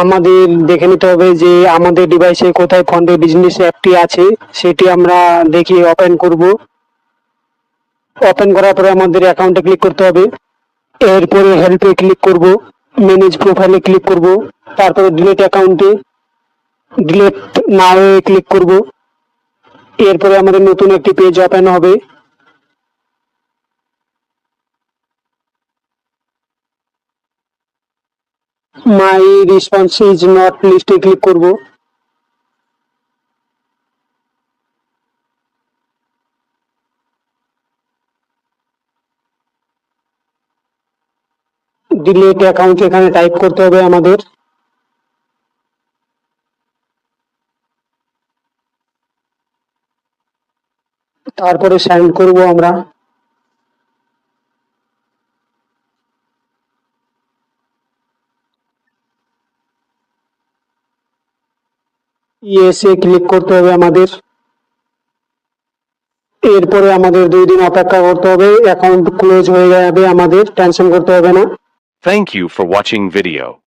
আমাদের দেখে নিতে হবে যে আমাদের ডিভাইসে কোথায় ফন্ডে বিজনেস অ্যাপটি আছে, সেটি আমরা দেখি ওপেন করব। ওপেন করার পরে আমাদের অ্যাকাউন্টে ক্লিক করতে হবে। এরপরে হেল্পে ক্লিক করব, ম্যানেজ প্রোফাইলে ক্লিক করব, তারপরে ডিলিট অ্যাকাউন্টে ডিলিট নাও এ ক্লিক করব। এরপরে আমাদের নতুন একটি পেজ ওপেন হবে। মাই রেসপন্স ইজ নট লিস্টে ক্লিক করব। ডিলিট অ্যাকাউন্ট এখানে টাইপ করতে হবে আমাদের। তারপরে সেন্ড করব আমরা। ইয়েস এ ক্লিক করতে হবে আমাদের। এরপরে আমাদের 2 দিন অপেক্ষা করতে হবে, অ্যাকাউন্ট ক্লোজ হয়ে যাবে আমাদের, টেনশন করতে হবে না। Thank you for watching video.